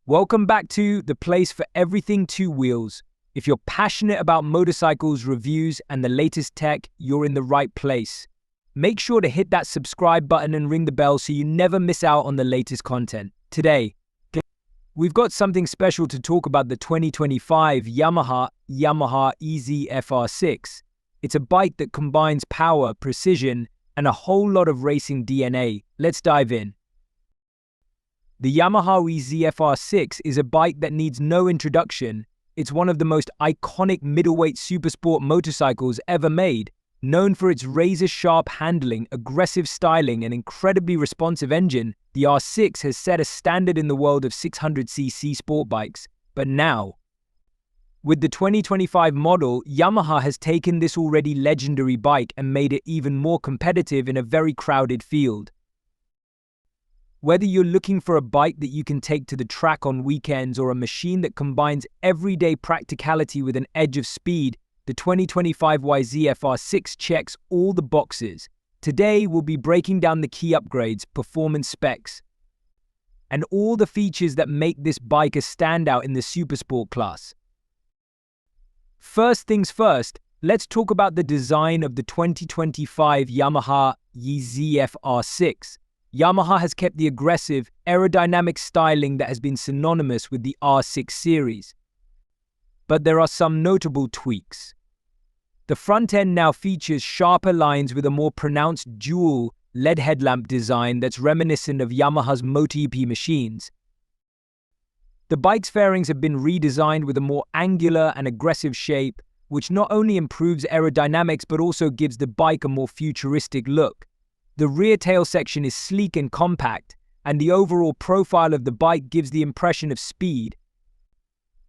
Welcome back to the place for everything two wheels. If you're passionate about motorcycles, reviews, and the latest tech, you're in the right place. Make sure to hit that subscribe button and ring the bell so you never miss out on the latest content. Today, we've got something special to talk about: the 2025 Yamaha YZF-R6. It's a bike that combines power, precision, and a whole lot of racing DNA. Let's dive in. The Yamaha YZF-R6 is a bike that needs no introduction. It's one of the most iconic middleweight supersport motorcycles ever made. Known for its razor-sharp handling, aggressive styling, and incredibly responsive engine, the R6 has set a standard in the world of 600cc sport bikes. But now, with the 2025 model, Yamaha has taken this already legendary bike and made it even more competitive in a very crowded field. Whether you're looking for a bike that you can take to the track on weekends or a machine that combines everyday practicality with an edge of speed, the 2025 YZF-R6 checks all the boxes. Today, we'll be breaking down the key upgrades, performance specs, and all the features that make this bike a standout in the supersport class. First things first, let's talk about the design of the 2025 Yamaha YZF-R6. Yamaha has kept the aggressive, aerodynamic styling that has been synonymous with the R6 series. But there are some notable tweaks. The front end now features sharper lines with a more pronounced dual LED headlamp design that's reminiscent of Yamaha's MotoGP machines. The bike's fairings have been redesigned with a more angular and aggressive shape, which not only improves aerodynamics but also gives the bike a more futuristic look. The rear tail section is sleek and compact, and the overall profile of the bike gives the impression of speed.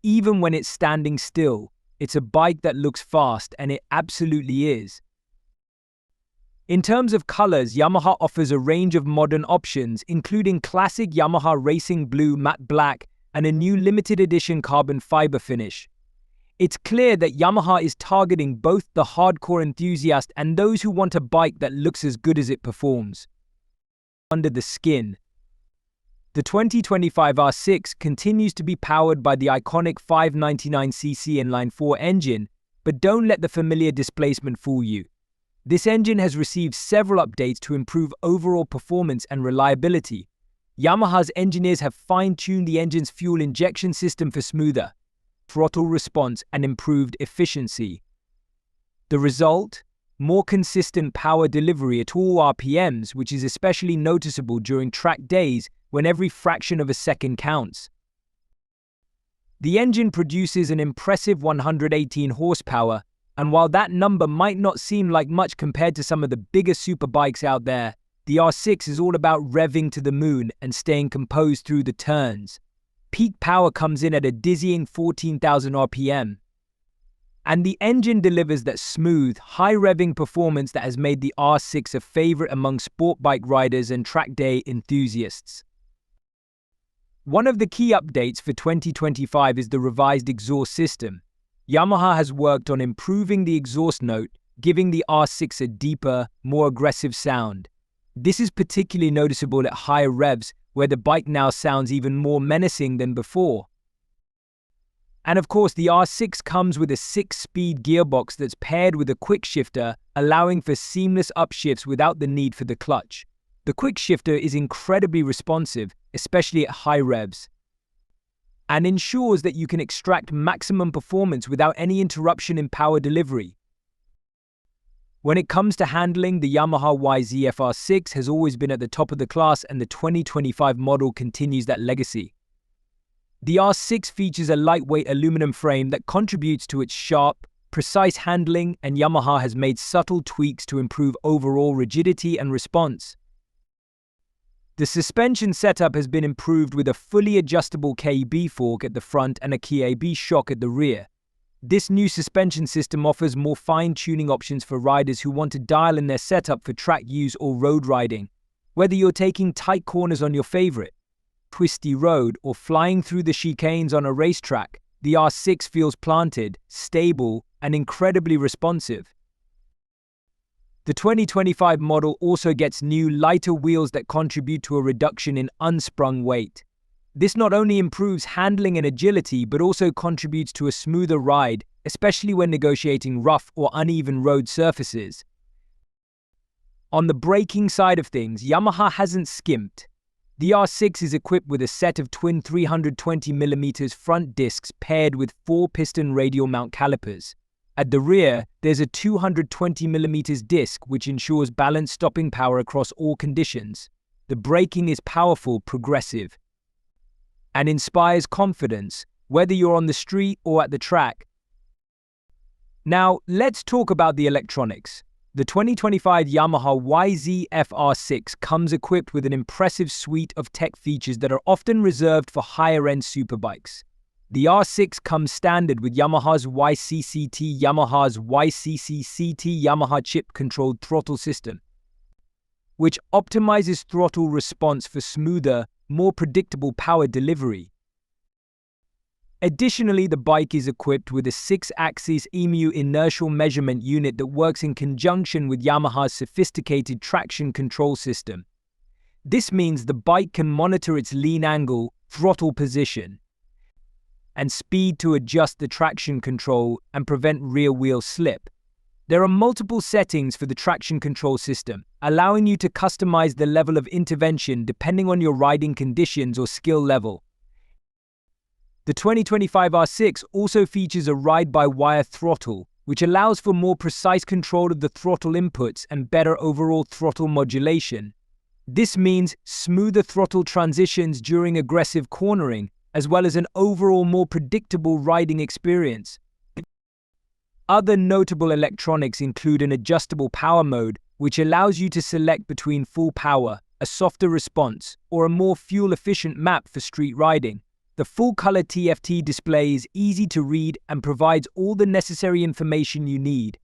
Even when it's standing still, it's a bike that looks fast, and it absolutely is. In terms of colors, Yamaha offers a range of modern options, including classic Yamaha Racing Blue Matte Black and a new limited edition carbon fiber finish. It's clear that Yamaha is targeting both the hardcore enthusiast and those who want a bike that looks as good as it performs. Under the skin, the 2025 R6 continues to be powered by the iconic 599cc inline-4 engine, but don't let the familiar displacement fool you. This engine has received several updates to improve overall performance and reliability. Yamaha's engineers have fine-tuned the engine's fuel injection system for smoother throttle response and improved efficiency. The result? More consistent power delivery at all RPMs, which is especially noticeable during track days when every fraction of a second counts. The engine produces an impressive 118 horsepower, and while that number might not seem like much compared to some of the bigger superbikes out there, the R6 is all about revving to the moon and staying composed through the turns. Peak power comes in at a dizzying 14,000 RPM. And the engine delivers that smooth, high-revving performance that has made the R6 a favorite among sport bike riders and track day enthusiasts. One of the key updates for 2025 is the revised exhaust system. Yamaha has worked on improving the exhaust note, giving the R6 a deeper, more aggressive sound. This is particularly noticeable at higher revs, where the bike now sounds even more menacing than before. And of course, the R6 comes with a 6-speed gearbox that's paired with a quick shifter, allowing for seamless upshifts without the need for the clutch. The quick shifter is incredibly responsive, especially at high revs, and ensures that you can extract maximum performance without any interruption in power delivery. When it comes to handling, the Yamaha YZF-R6 has always been at the top of the class, and the 2025 model continues that legacy. The R6 features a lightweight aluminum frame that contributes to its sharp, precise handling, and Yamaha has made subtle tweaks to improve overall rigidity and response. The suspension setup has been improved with a fully adjustable KEB fork at the front and a KEB shock at the rear. This new suspension system offers more fine-tuning options for riders who want to dial in their setup for track use or road riding. Whether you're taking tight corners on your favorite twisty road or flying through the chicanes on a racetrack, the R6 feels planted, stable, and incredibly responsive. The 2025 model also gets new, lighter wheels that contribute to a reduction in unsprung weight. This not only improves handling and agility, but also contributes to a smoother ride, especially when negotiating rough or uneven road surfaces. On the braking side of things, Yamaha hasn't skimped. The R6 is equipped with a set of twin 320mm front discs paired with 4-piston radial mount calipers. At the rear, there's a 220mm disc which ensures balanced stopping power across all conditions. The braking is powerful, progressive, and inspires confidence, whether you're on the street or at the track. Now, let's talk about the electronics. The 2025 Yamaha YZF-R6 comes equipped with an impressive suite of tech features that are often reserved for higher-end superbikes. The R6 comes standard with Yamaha's YCCT Yamaha chip-controlled throttle system, which optimizes throttle response for smoother, more predictable power delivery. Additionally, the bike is equipped with a 6-axis EMU inertial measurement unit that works in conjunction with Yamaha's sophisticated traction control system. This means the bike can monitor its lean angle, throttle position, and speed to adjust the traction control and prevent rear-wheel slip. There are multiple settings for the traction control system, allowing you to customize the level of intervention depending on your riding conditions or skill level. The 2025 R6 also features a ride-by-wire throttle, which allows for more precise control of the throttle inputs and better overall throttle modulation. This means smoother throttle transitions during aggressive cornering, as well as an overall more predictable riding experience. Other notable electronics include an adjustable power mode, which allows you to select between full power, a softer response, or a more fuel-efficient map for street riding. The full-color TFT display is easy to read and provides all the necessary information you need,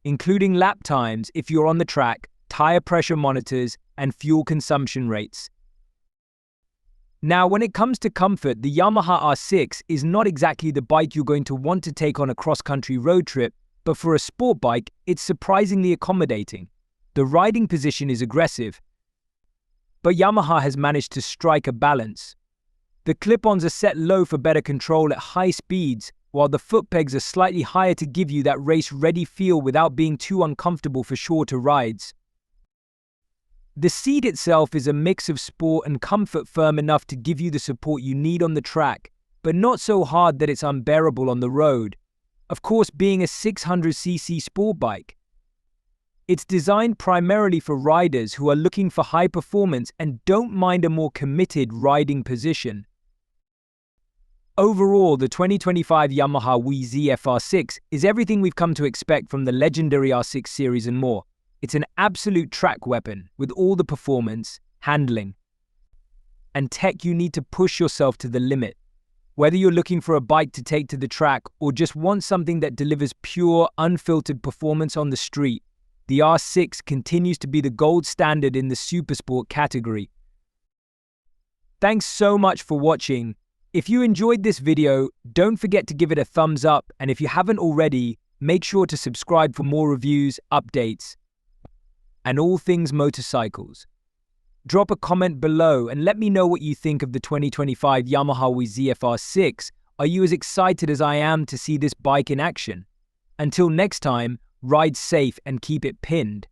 including lap times if you're on the track, tire pressure monitors, and fuel consumption rates. Now, when it comes to comfort, the Yamaha R6 is not exactly the bike you're going to want to take on a cross-country road trip, but for a sport bike, it's surprisingly accommodating. The riding position is aggressive, but Yamaha has managed to strike a balance. The clip-ons are set low for better control at high speeds, while the foot pegs are slightly higher to give you that race-ready feel without being too uncomfortable for shorter rides. The seat itself is a mix of sport and comfort, firm enough to give you the support you need on the track, but not so hard that it's unbearable on the road. Of course, being a 600cc sport bike, it's designed primarily for riders who are looking for high performance and don't mind a more committed riding position. Overall, the 2025 Yamaha YZF-R6 is everything we've come to expect from the legendary R6 series and more. It's an absolute track weapon with all the performance, handling, and tech you need to push yourself to the limit. Whether you're looking for a bike to take to the track or just want something that delivers pure, unfiltered performance on the street, the R6 continues to be the gold standard in the Supersport category. Thanks so much for watching. If you enjoyed this video, don't forget to give it a thumbs up, and if you haven't already, make sure to subscribe for more reviews, updates, and all things motorcycles. Drop a comment below and let me know what you think of the 2025 Yamaha YZF-R6. Are you as excited as I am to see this bike in action? Until next time, ride safe and keep it pinned.